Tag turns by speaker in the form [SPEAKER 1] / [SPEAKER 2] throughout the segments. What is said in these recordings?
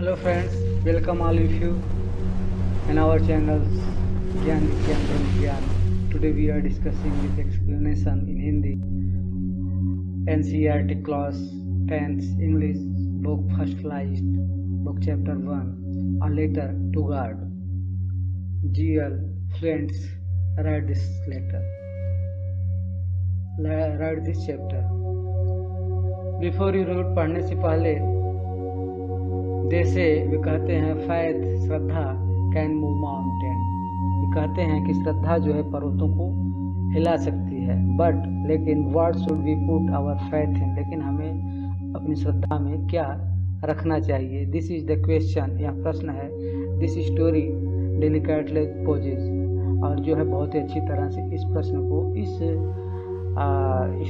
[SPEAKER 1] Hello friends, welcome all of you in our channels Gyan Vigyan from Gyan. Today we are discussing with explanation in Hindi NCERT class 10th English book first list book chapter 1 A letter to God. GL friends, write this letter. Write this chapter. Before you read पढ़ने से पहले जैसे वे कहते हैं faith Shraddha can move mountain, ये कहते हैं कि श्रद्धा जो है पर्वतों को हिला सकती है। बट लेकिन what should we put our faith in, लेकिन हमें अपनी श्रद्धा में क्या रखना चाहिए। दिस इज द क्वेश्चन, यह प्रश्न है। दिस स्टोरी डेलिकेटली पोजेज, और जो है बहुत ही अच्छी तरह से इस प्रश्न को इस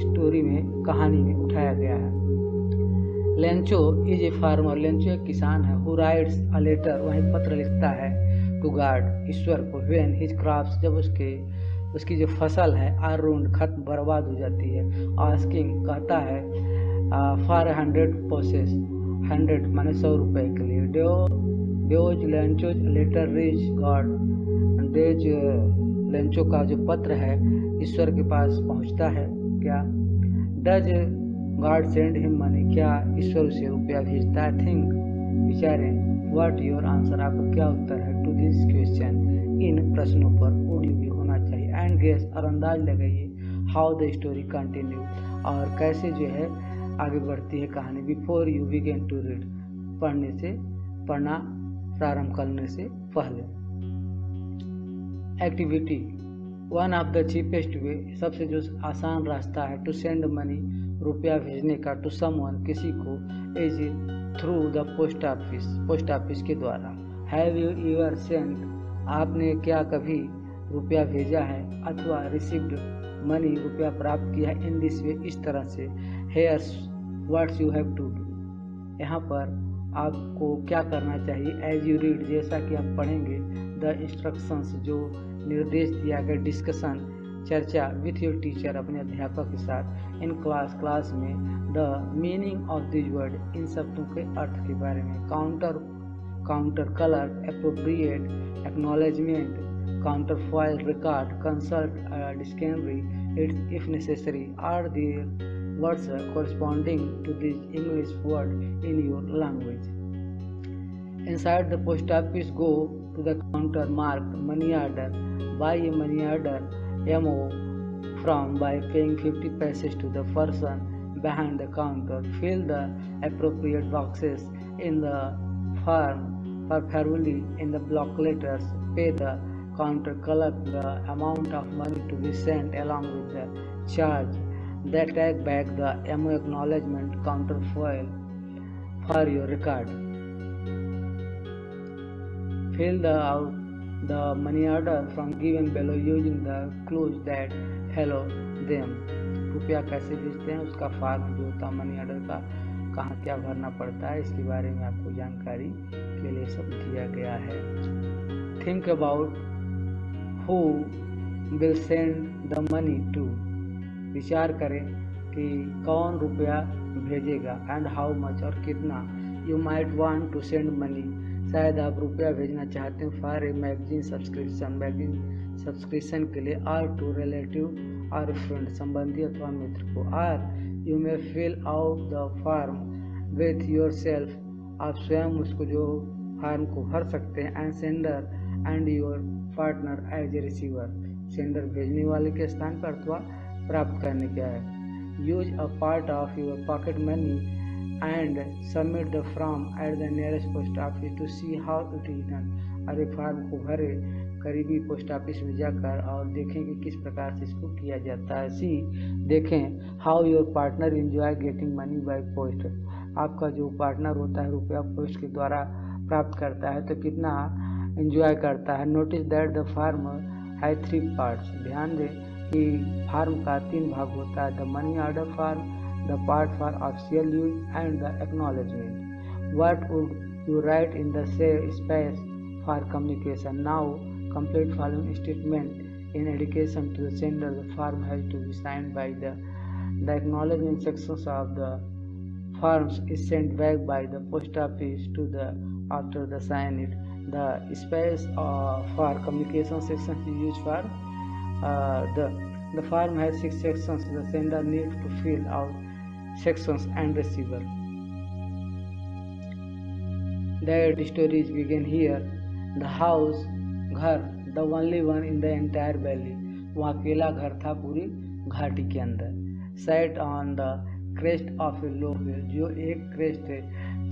[SPEAKER 1] स्टोरी में कहानी में उठाया गया है। Lencho is a farmer, Lencho एक किसान है। हु राइट्स अ लेटर, वह पत्र लिखता है टू गॉड, ईश्वर को। व्हेन हिज क्रॉप्स, जब उसकी जो फसल है आर रूंड, खत्म बर्बाद हो जाती है। आस्किंग, कहता है फॉर 100 पैसेस, 100 माने 100 रुपये के लिए। Does Lencho's letter reach God, does Lencho का जो पत्र है ईश्वर के पास पहुंचता है क्या। Does God send him money, क्या ईश्वर उसे रुपया भेजता है। थिंक, विचारें। व्हाट योर आंसर, आपका क्या उत्तर है। टू दिस क्वेश्चन, इन प्रश्नों पर वुड यू भी होना चाहिए। एंड गेस, और अंदाज लगाइए। हाउ द स्टोरी कंटिन्यू, और कैसे जो है आगे बढ़ती है कहानी। Before you begin to read, पढ़ना प्रारंभ करने से पहले। Activity, one of the cheapest way, सबसे जो आसान रास्ता है टू सेंड मनी, रुपया भेजने का। टू समवन, किसी को। Is through the post office, post office के द्वारा। हैव यू एवर सेंड, आपने क्या कभी रुपया भेजा है अथवा रिसीव्ड मनी, रुपया प्राप्त किया है। इन दिस वे, इस तरह से। Here's what's you have to do, यहाँ पर आपको क्या करना चाहिए। एज यू रीड, जैसा कि आप पढ़ेंगे। द इंस्ट्रक्शंस, जो निर्देश दिया गया। डिस्कशन, चर्चा। विथ योर टीचर, अपने अध्यापक के साथ। इन क्लास में। The meaning of this word, इन शब्दों के अर्थ के बारे में। Counter colour, appropriate, acknowledgement, counterfoil, record, consult dictionary, it's if necessary. Are there words corresponding to this English word in your language. Inside the post office, go to the counter marked money order. Buy a money order MO from by paying 50 paise to the person behind the counter. Fill the appropriate boxes in the form preferably in the block letters. Pay the counter, collect the amount of money to be sent along with the charge. Then take back the MO acknowledgement counter foil for your record. Fill the money order from given below using the clues that follow them. रुपया कैसे भेजते हैं उसका form जो होता है money order का, कहाँ क्या भरना पड़ता है, इसके बारे में आपको जानकारी के लिए सब दिया गया है। Think about who will send the money to, विचार करें कि कौन रुपया भेजेगा। एंड हाउ मच, और कितना। You might want to send money, शायद आप रुपया भेजना चाहते हैं। For a magazine subscription, magazine subscription के लिए। आर टू रिलेटिव और फ्रेंड, संबंधी अथवा मित्र को। Or you may fill out the form with yourself, आप स्वयं उसको जो फॉर्म को भर सकते हैं। And sender and your partner as a receiver, sender भेजने वाले के स्थान पर अथवा प्राप्त करने क्या है। Use a part of your pocket money and submit the form at the nearest post office to see how it is done. अरे फॉर्म को भरे करीबी पोस्ट ऑफिस में जाकर और देखें कि किस प्रकार से इसको किया जाता है। सी, देखें। How your partner enjoy getting money by post, आपका जो पार्टनर होता है रुपया पोस्ट के द्वारा प्राप्त करता है तो कितना एंजॉय करता है। Notice that the form has 3 parts, ध्यान दें कि फॉर्म का 3 भाग होता है। The money order form, the part for official use and the acknowledgement. What would you write in the space for communication. Now complete following statement in addition to the sender. The form has to be signed by the acknowledgement sections of the forms is sent back by the post office to the after the sign it. The space for communication sections is used for the form has 6 sections. The sender needs to fill out sections and receiver. That stories begin here. The house, घर, the only one in the entire valley. वो अकेला घर था पूरी घाटी के अंदर. Sat on the crest of a low hill, जो एक crest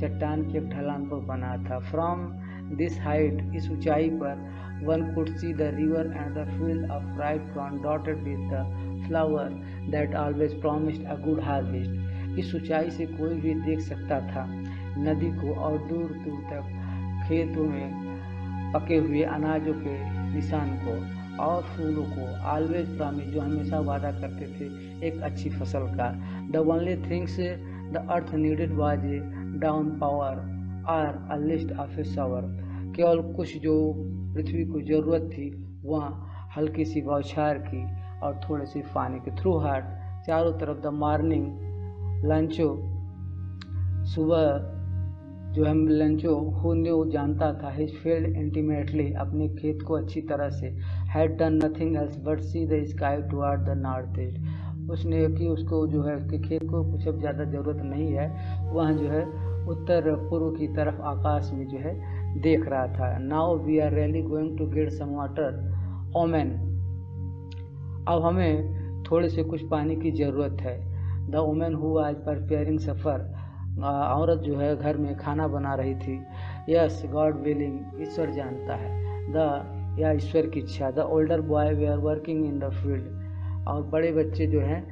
[SPEAKER 1] चट्टान की एक ढलान पर बना था. From this height, इस ऊंचाई पर one could see the river and the field of ripe corn dotted with the flower that always promised a good harvest. इस ऊंचाई से कोई भी देख सकता था नदी को और दूर दूर तक खेतों में पके हुए अनाजों के निशान को और फूलों को. ऑलवेज प्रॉमिस, जो हमेशा वादा करते थे एक अच्छी फसल का. The only things the earth needed was a downpour or at least of a shower. केवल कुछ जो पृथ्वी को जरूरत थी वहाँ हल्की सी बौछार की और थोड़े से पानी के. थ्रू हार्ट, चारों तरफ. द मॉर्निंग लंचो, सुबह जो है लंचो हुन्यो जानता था. हिज फील्ड इंटीमेटली, अपने खेत को अच्छी तरह से. Had done nothing else but see the sky toward the north east. उसने कि उसको जो है उसके खेत को कुछ अब ज़्यादा ज़रूरत नहीं है, वह जो है उत्तर पूर्व की तरफ आकाश में जो है देख रहा था. Now we are really going to get some water women. अब हमें थोड़े से कुछ पानी की ज़रूरत है. The women who was preparing supper, औरत जो है घर में खाना बना रही थी. यस गॉड विलिंग, ईश्वर जानता है. द, या ईश्वर की इच्छा. The older boy were working in the field, और बड़े बच्चे जो हैं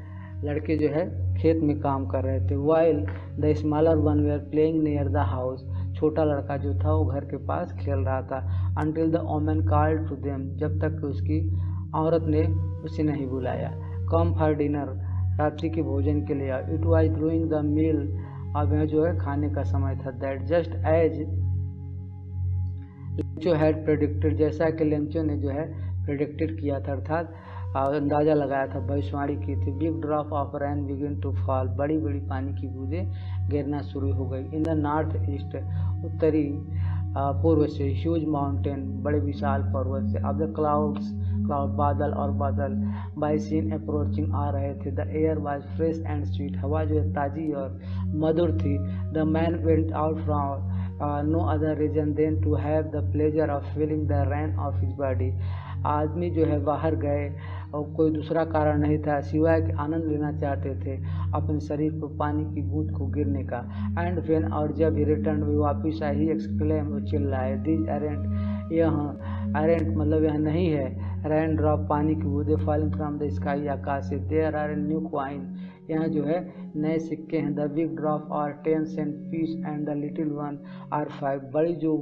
[SPEAKER 1] लड़के जो है खेत में काम कर रहे थे. While the smaller one were playing near the house, छोटा लड़का जो था वो घर के पास खेल रहा था. Until the woman called to them, जब तक कि उसकी औरत ने उसे नहीं बुलाया. कम फॉर डिनर, रात्रि के भोजन के लिए. It was growing the meal, अब यह जो है खाने का समय था. That just as Lencho had predicted, जैसा कि लेंचो ने जो है प्रेडिक्टेड किया था, अर्थात अंदाज़ा लगाया था, भविष्यवाणी की थी. Big drop of rain begin to fall, बड़ी बड़ी पानी की बूंदें गिरना शुरू हो गई. इन द नॉर्थ ईस्ट, उत्तरी पूर्व से. ह्यूज माउंटेन, बड़े विशाल पर्वत से. ऑफ द क्लाउड्स, क्लाउड, बादल और बादल. बाय सीन अप्रोचिंग, आ रहे थे. The air was fresh and sweet, हवा जो है ताज़ी और मधुर थी. The man went out from no other reason than to have the pleasure of feeling the rain of his body. आदमी जो है बाहर गए और कोई दूसरा कारण नहीं था सिवाय कि आनंद लेना चाहते थे अपने शरीर पर पानी की बूंद को गिरने का. एंड वेन, और जब ही रिटर्न, वे वापिस आए. ही एक्सक्लेम, वो चिल्लाए. दिस अरेंट, यह अरेंट मतलब यह नहीं है. रेन ड्रॉप, पानी की बूंदें. फॉलिंग फ्रॉम द स्काई, आकाश से. देयर आर न्यू क्वाइन, यहाँ जो है नए सिक्के हैं. The big drop are 10 cent piece and the little one are 5. बड़ी जो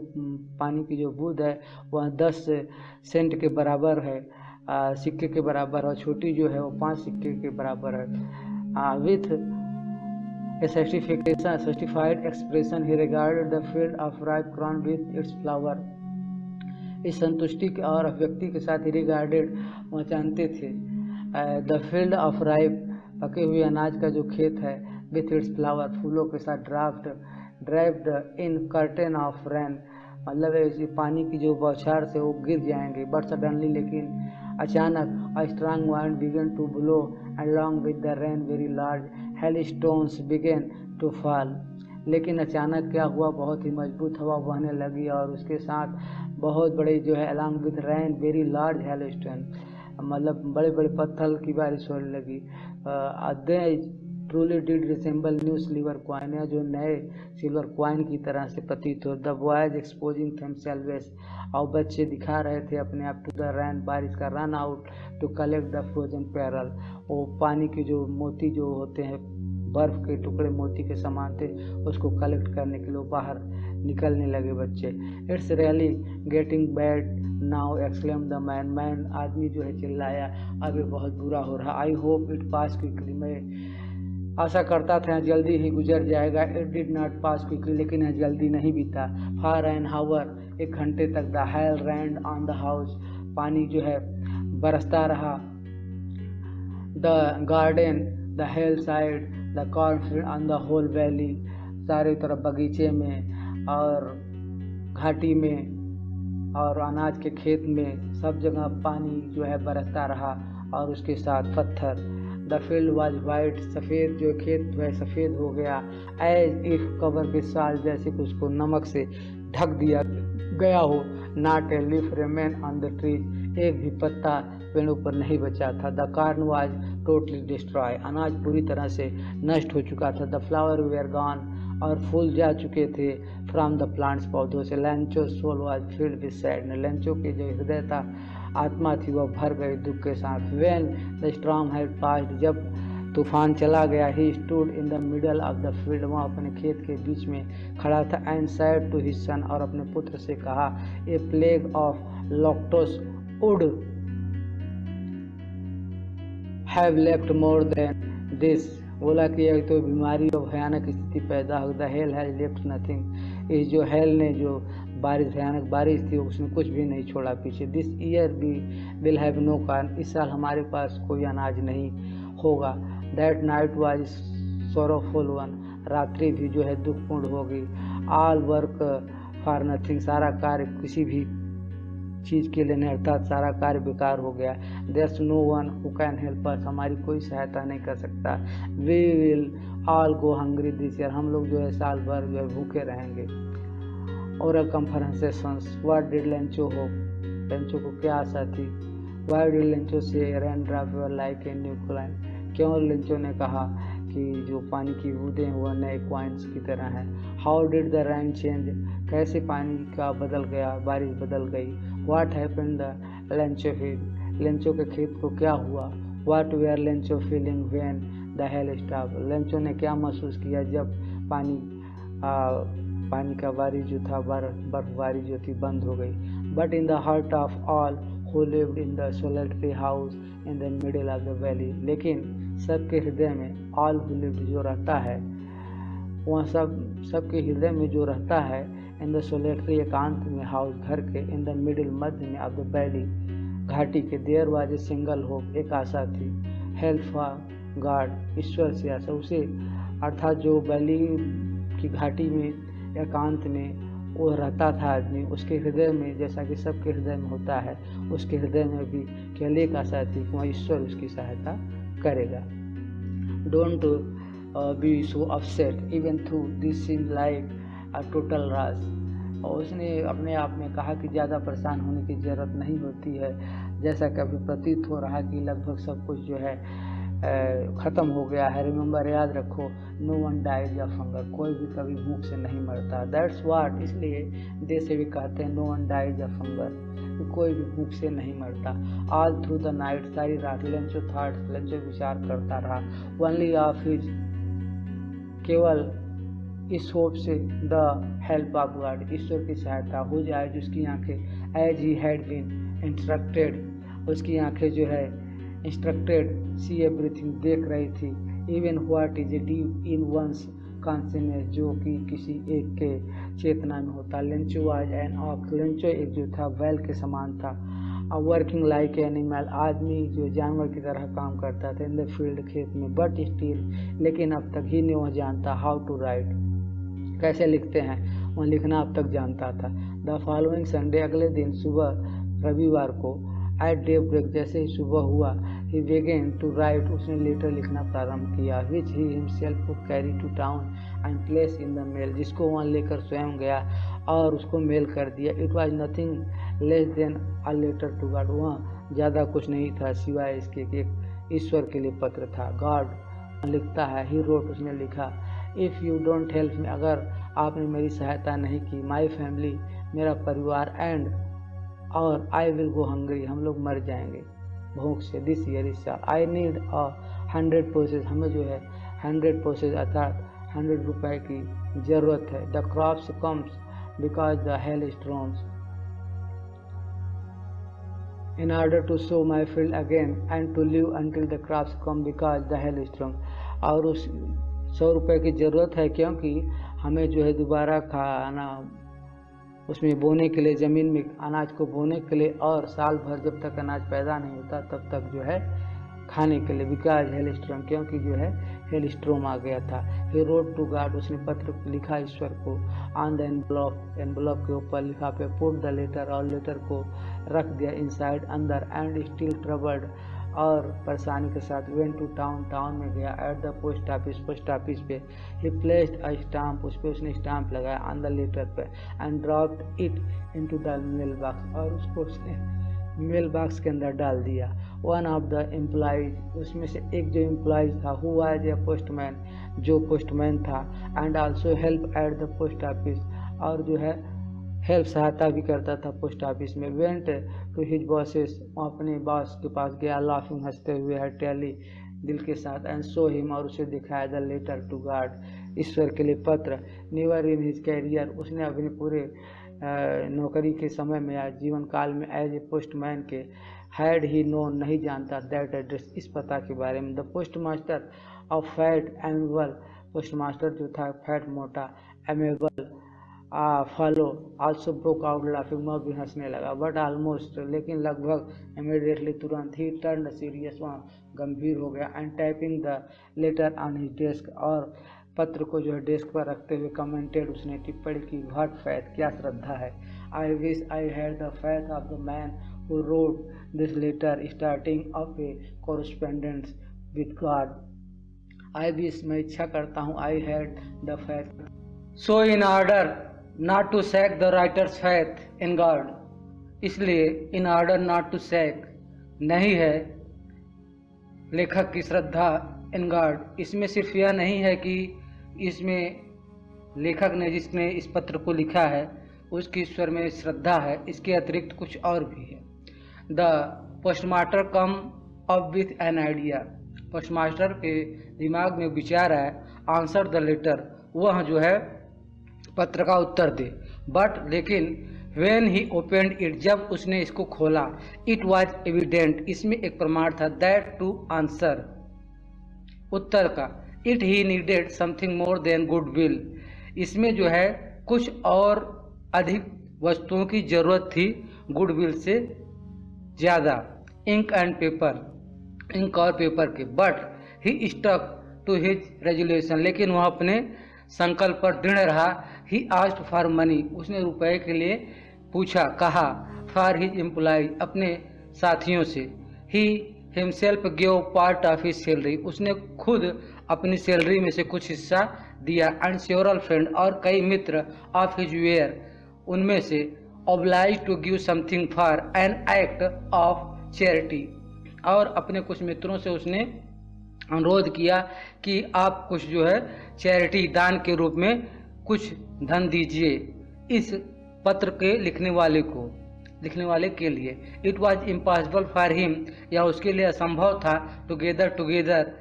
[SPEAKER 1] पानी की जो बूंद है वह 10 सेंट के बराबर है, सिक्के के बराबर, और छोटी जो है वो 5 सिक्के के बराबर है. With A certified expression he regarded the field of ripe corn with its flower. इस संतुष्टि के और अभिव्यक्ति के साथ ही रिगार्डेड, वह जानते थे द फील्ड ऑफ राइप, पके हुए अनाज का जो खेत है, विथ इट्स फ्लावर, फूलों के साथ. Draft in curtain of rain, मतलब ऐसी पानी की जो बौछार से वो गिर जाएंगे. बट सडनली, लेकिन अचानक, a strong wind began to blow along with the rain. Very large hail stones began to fall. लेकिन अचानक क्या हुआ, बहुत ही मजबूत हवा बहने लगी और उसके साथ बहुत बड़े जो है along with rain very large hail stone, मतलब बड़े बड़े पत्थर की बारिश होने लगी. They truly did resemble new silver coin, या जो नए सिल्वर क्वाइन की तरह से प्रतीत हो. द बॉयज एक्सपोजिंग थेमसेल्व्स, और बच्चे दिखा रहे थे अपने आप टू द रैन, बारिश का. Run out to collect the frozen pearl, वो पानी के जो मोती जो होते हैं, बर्फ के टुकड़े मोती के समान थे, उसको कलेक्ट करने के लिए बाहर निकलने लगे बच्चे. It's really getting bad now exclaim the man. Man, आदमी जो है चिल्लाया, अब ये बहुत बुरा हो रहा. I hope it pass quickly, मैं आशा करता था जल्दी ही गुजर जाएगा. It did not pass quickly, लेकिन यह जल्दी नहीं बीता. फॉर एन हावर, 1 घंटे तक. The hail rained on the house, पानी जो है बरसता रहा. The garden, the hillside, the cornfield on the whole valley, चारों तरफ बगीचे में और घाटी में और अनाज के खेत में सब जगह पानी जो है बरसता रहा और उसके साथ पत्थर। द फील्ड वाज वाइट, सफ़ेद जो खेत जो है सफ़ेद हो गया। एज इफ कवर के साल, जैसे कि उसको नमक से ढक दिया गया हो। Not a leaf remain on the trees, एक भी पत्ता पेड़ों पर नहीं बचा था। The corn was totally destroy, अनाज पूरी तरह से नष्ट हो चुका था। द फ्लावर वेयर गॉन, और फूल जा चुके थे फ्रॉम द प्लांट्स, पौधों से। Lencho soul was filled with sadness, Lencho की जो हृदय था, आत्मा थी, वह भर गई दुख के साथ। When the storm had passed, जब तूफान चला गया। He stood in the middle of the field, वह अपने खेत के बीच में खड़ा था। And said to his son, और अपने पुत्र से कहा, a plague of locusts would have left more than this, बोला कि एक तो बीमारी और भयानक स्थिति पैदा हो। The hell has left nothing, इस जो हेल ने जो भयानक बारिश थी उसने कुछ भी नहीं छोड़ा पीछे। This year we will have no corn, इस साल हमारे पास कोई अनाज नहीं होगा। That night was sorrowful one, रात्रि भी जो है दुखपूर्ण होगी। ऑल वर्क फॉर नथिंग, सारा कार्य किसी भी चीज़ के लिए नहीं, अर्थात सारा कार्य बेकार हो गया। There's no one who can help us, हमारी कोई सहायता नहीं कर सकता। We will all go hungry this year, हम लोग जो है साल भर जो है भूखे रहेंगे। Oral conversations, what did Lencho hope, Lencho को क्या आशा थी। Why did Lencho say raindrop were like a new coin, क्यों लेंचो ने कहा कि जो पानी की बूंदें वह नए कॉइन्स की तरह हैं। How did the rain change, कैसे पानी का बदल गया, बारिश बदल गई। What happened the Lencho field, Lencho के खेत को क्या हुआ। What were Lencho feeling when the hail stop, Lencho ने क्या महसूस किया जब पानी का बारिश जो था, बर्फबारी जो थी बंद हो गई। But in the heart of all who lived in the solitary house in the middle of the valley, लेकिन सबके हृदय में, ऑल हु लिव्ड जो रहता है, वह सबके हृदय में जो रहता है, इन द सोलिटरी एकांत में, हाउस घर के, इन द मिडिल मध्य में, ऑफ द वैली घाटी के। There was a single hope, एक आशा थी। हेल्प फॉर गॉड, ईश्वर से आशा, उसे अर्थात जो वैली की घाटी में एकांत में वो रहता था आदमी, उसके हृदय में, जैसा कि सबके हृदय में होता है, उसके हृदय में भी केवल एक आशा थी कि वह ईश्वर उसकी सहायता करेगा। Don't be so upset even through this seems like a total loss, और उसने अपने आप में कहा कि ज़्यादा परेशान होने की ज़रूरत नहीं होती है, जैसा कि अभी प्रतीत हो रहा कि लगभग सब कुछ जो है ख़त्म हो गया है। रिमेंबर, याद रखो, no one dies of hunger, कोई भी कभी भूख से नहीं मरता। दैट्स व्हाट, इसलिए देश से भी कहते हैं no one dies of hunger, कोई भी भूख से नहीं मरता। ऑल थ्रू द नाइट, सारी रात लेंचो थॉट्स, लेंचो विचार करता रहा। ओनली ऑफ हिज, केवल इस होप से, द हेल्प ऑफ गॉड, ईश्वर की सहायता हो जाए, जिसकी आंखें, as he had been instructed, उसकी आंखें जो है इंस्ट्रक्टेड, सी एवरीथिंग, देख रही थी। Even what is a deep in one's consciousness, जो कि किसी एक के चेतना में होता। Lencho was an ox, Lencho एक जो था बैल के समान था। वर्किंग लाइक एनिमल, आदमी जो जानवर की तरह काम करता था। इन द फील्ड, खेत में। बट स्टिल, लेकिन अब तक ही नहीं वह जानता हाउ टू राइट, कैसे लिखते हैं, वह लिखना अब तक जानता था। द फॉलोइंग संडे, अगले दिन सुबह रविवार को, एट डे ब्रेक, जैसे ही सुबह हुआ, ही बेगेन टू राइट, उसने लेटर लिखना प्रारंभ किया। Which he himself would carry to town and place in the mail, जिसको वहाँ लेकर स्वयं गया और उसको मेल कर दिया। It was nothing less than a letter to God, वहाँ ज़्यादा कुछ नहीं था सिवाय इसके कि एक ईश्वर के लिए पत्र था। गॉड लिखता है, ही रोट, उसने लिखा, if you don't help me, अगर आपने मेरी सहायता नहीं की, माई फैमिली, मेरा परिवार, एंड और आई विल गो हंग्री, हम लोग मर जाएंगे भूख से। दिस ईयर इस साल, आई नीड 100 पैसेज, हमें जो है 100 पैसेज अर्थात 100 रुपए की ज़रूरत है। The crops comes because the hell storms, in order to sow my field again and to live until the crops come because the hail storm, और उस 100 रुपए की ज़रूरत है क्योंकि हमें जो है दोबारा खाना, उसमें बोने के लिए, ज़मीन में अनाज को बोने के लिए, और साल भर जब तक अनाज पैदा नहीं होता तब तक जो है खाने के लिए। बिकॉज हेल स्टॉर्म, क्योंकि जो है हेलस्ट्रोम आ गया था। ही रोड टू गॉड, उसने पत्र लिखा ईश्वर को। ऑन द एनवलप के ऊपर लिफाफे पुट द लेटर, और लेटर को रख दिया इनसाइड अंदर। एंड स्टिल ट्रबल्ड, और परेशानी के साथ वेंट टू टाउन में गया। एट द पोस्ट ऑफिस पे ही प्लेस्ड अ स्टाम्प, उस पर उसने स्टाम्प लगाया ऑन द लेटर पे। And dropped it into the mailbox, और उसको उसने मेल बॉक्स के अंदर डाल दिया। वन ऑफ द एम्प्लॉइज, उसमें से एक जो एम्प्लॉइज था, हु वाज ए पोस्टमैन, जो पोस्टमैन था, and also help at the post office, और जो है हेल्प सहायता भी करता था पोस्ट ऑफिस में। वेंट टू हिज बॉसेस, अपने बॉस के पास गया, लाफिंग, हंसते हुए, हटेली दिल के साथ। एंड शो हिम, और उसे दिखाया द लेटर टू गॉड, ईश्वर के लिए पत्र। नेवर इन हिज कैरियर, उसने अपने पूरे नौकरी के समय में या जीवन काल में एज ए पोस्टमैन के हैड ही नोन, नहीं जानता, दैट एड्रेस, इस पता के बारे में। The postmaster of fat amiable, postmaster जो था फैट मोटा, amiable fellow, also broke out laughing, वह भी हंसने लगा। बट ऑलमोस्ट, लेकिन लगभग, इमीडिएटली, तुरंत ही टर्न सीरियस, वहाँ गंभीर हो गया। And typing the later on his desk, और पत्र को जो है डेस्क पर रखते हुए कमेंटेड, उसने टिप्पणी की, व्हाट फैथ, क्या श्रद्धा है। I wish I had the faith of the man who wrote this letter, starting of a correspondence with God. I wish, मैं इच्छा करता हूँ, I had the faith, so in order not to shake the writer's faith in God, इसलिए in order not to shake, नहीं है लेखक की श्रद्धा in God, इसमें सिर्फ यह नहीं है कि इसमें लेखक ने, जिसने इस पत्र को लिखा है, उसकी ईश्वर में श्रद्धा है, इसके अतिरिक्त कुछ और भी है। The postmaster come up with an idea, postmaster के दिमाग में विचार है, आंसर द लेटर, वह जो है पत्र का उत्तर दे। बट लेकिन व्हेन ही ओपनड इट, जब उसने इसको खोला, इट वाज एविडेंट, इसमें एक प्रमाण था, दैट टू आंसर, उत्तर का, it he needed something more than goodwill, इसमें जो है कुछ और अधिक वस्तुओं की जरूरत थी गुडविल से ज़्यादा। इंक एंड पेपर, इंक और पेपर के। But he stuck to his resolution, लेकिन वह अपने संकल्प पर दृढ़ रहा। ही आस्क्ड फॉर मनी, उसने रुपए के लिए पूछा, कहा, फॉर हिज एम्प्लॉय, अपने साथियों से। He himself give part of his salary, उसने खुद अपनी सैलरी में से कुछ हिस्सा दिया। एंड सेवरल फ्रेंड, और कई मित्र, ऑफ हिज वेयर, उनमें से, obliged to give something for an act of charity, और अपने कुछ मित्रों से उसने अनुरोध किया कि आप कुछ जो है चैरिटी, दान के रूप में कुछ धन दीजिए इस पत्र के लिखने वाले के लिए। It was impossible for him, या उसके लिए असंभव था, टुगेदर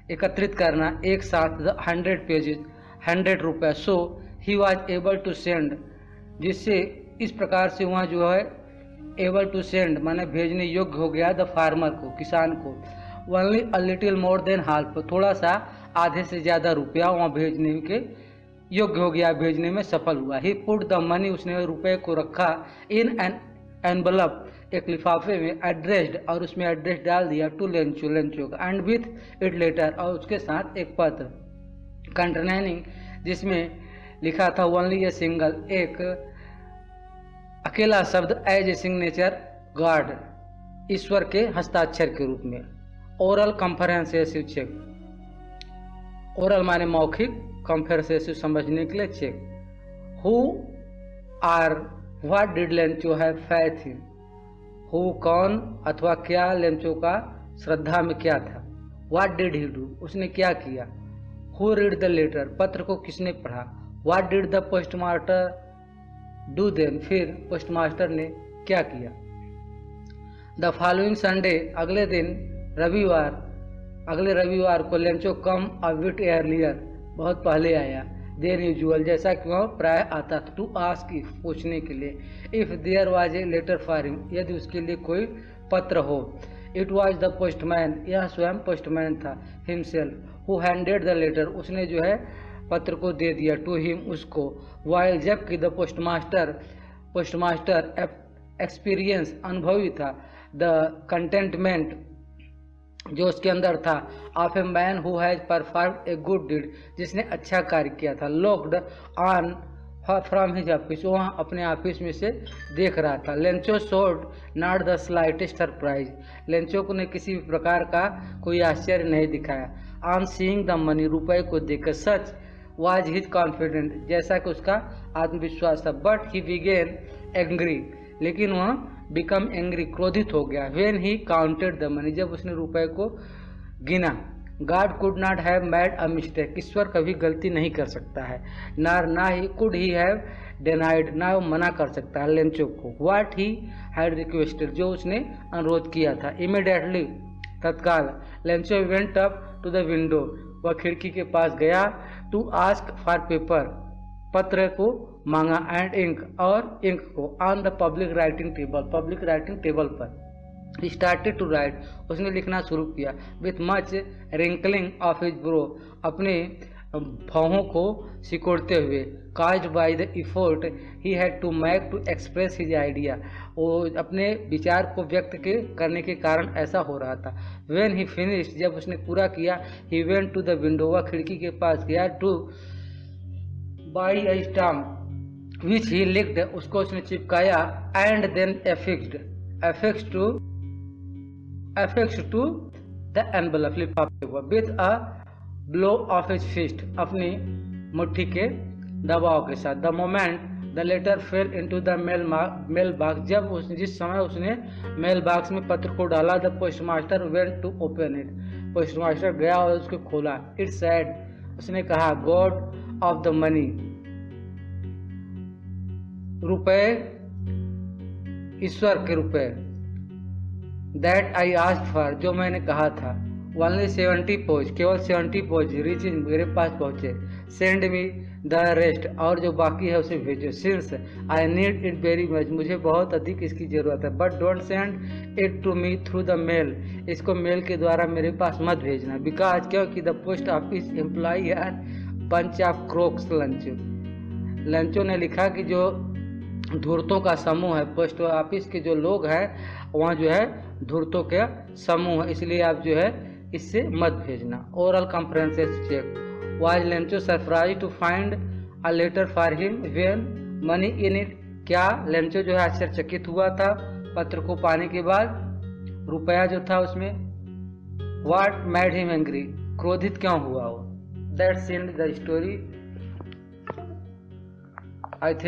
[SPEAKER 1] एकत्रित करना एक साथ 100 पेजेस, 100 रुपये। So he was able to send, जिससे इस प्रकार से वहाँ जो है एबल टू सेंड माने भेजने योग्य हो गया, द फार्मर को, किसान को। Only a little more than half, थोड़ा सा आधे से ज़्यादा रुपया वहाँ भेजने के योग्य हो गया, भेजने में सफल हुआ। ही पुट द मनी, उसने रुपये को रखा, इन एन एनवलप, एक लिफाफे में, एड्रेस्ड, और उसमें एड्रेस डाल दिया, to Lencho, and with it letter, और उसके साथ एक पत्र, कंटेनिंग, जिसमें लिखा था, ओनली ए सिंगल, एक अकेला शब्द, एज ए सिग्नेचर गॉड, ईश्वर के हस्ताक्षर के रूप में। ओरल कॉन्फ्रेंसेसिव चेक, ओरल माने मौखिक, कॉन्फ्रेंसेसिव समझने के लिए, check. Who or what did Lencho have faith in, who कौन अथवा क्या लेंचो का श्रद्धा में क्या था। व्हाट डिड ही डू, उसने क्या किया। हु रीड द लेटर, पत्र को किसने पढ़ा। What did the postmaster do then, फिर पोस्टमास्टर ने क्या किया। द फॉलोइंग संडे, अगले दिन अगले रविवार को, Lencho come a bit earlier, बहुत पहले आया, देन यूजुअल, जैसा कि वह प्राय आता था, टू आस्क, पूछने के लिए, if there was a letter for him, यदि उसके लिए कोई पत्र हो। इट वाज द पोस्टमैन, यह स्वयं पोस्टमैन था, himself, who handed the letter, उसने जो है पत्र को दे दिया, टू हिम, उसको। वाइल, जबकि द पोस्टमास्टर एक्सपीरियंस, अनुभवी था, द कंटेंटमेंट जो उसके अंदर था, of a man who has perform a good deed, जिसने अच्छा कार्य किया था, looked on from his office, वहाँ अपने ऑफिस में से देख रहा था। Lencho showed not the slightest surprise, Lencho को ने किसी भी प्रकार का कोई आश्चर्य नहीं दिखाया। ऑन सीइंग द मनी, रुपये को देखकर, सच वाज हिज कॉन्फिडेंट, जैसा कि उसका आत्मविश्वास था। बट ही बिगेन एंग्री, लेकिन वह बिकम एंग्री, क्रोधित हो गया। When he counted the money, जब उसने रुपए को गिना। God could not have made a mistake, ईश्वर कभी गलती नहीं कर सकता है। ना ही कुड ही हैव डिनाइड, ना वो मना कर सकता है लेंचो को। व्हाट ही हैड रिक्वेस्टेड, जो उसने अनुरोध किया था। इमीडिएटली, तत्काल, Lencho went up to the window, वह खिड़की के पास गया। टू आस्क फॉर पेपर, पत्र को मांगा। एंड इंक, और इंक को। On the public writing table, public writing table पर। He started to write, उसने लिखना शुरू किया। With much wrinkling of his brow, अपने भौहों को सिकोड़ते हुए। Caused by the effort he had to make to express his idea, वो अपने विचार को व्यक्त करने के कारण ऐसा हो रहा था। When he finished, जब उसने पूरा किया, he went to the window, वह खिड़की के पास गया। To buy a stamp which he licked, उसको उसने चिपकाया। And then affixed to the envelope, लिफाफे पर। with a blow of his fist, अपनी मुट्ठी के दबाव के साथ। the moment the letter fell into the mail box, जब जिस समय उसने मेल बॉक्स में पत्र को डाला। the postmaster went to open it, postmaster गया और उसको खोला। it said, उसने कहा, God of the money, रुपए, ईश्वर के रुपए। That I asked for, जो मैंने कहा था। Only 70 पोज, केवल 70 पोज रिच मेरे पास पहुँचे। Send me the rest, और जो बाकी है उसे भेजो। Since I need it very much, मुझे बहुत अधिक इसकी ज़रूरत है। But don't send it to me through the mail, इसको मेल के द्वारा मेरे पास मत भेजना। Because, क्योंकि the post office employee are bunch of crooks, लंचो ने लिखा कि जो धूर्तों का समूह है, पोस्ट ऑफिस के जो लोग हैं वहाँ जो है धूर्तों के समूह है, इसलिए आप जो है इससे मत भेजना। Oral comprehension check. Was Lencho surprise to find a letter for him when money in it, क्या लेंचो जो है आश्चर्यचकित हुआ था पत्र को पाने के बाद, रुपया जो था उसमें। व्हाट मेड हिम एंग्री, क्रोधित क्यों हुआ वो। That's and the story. I think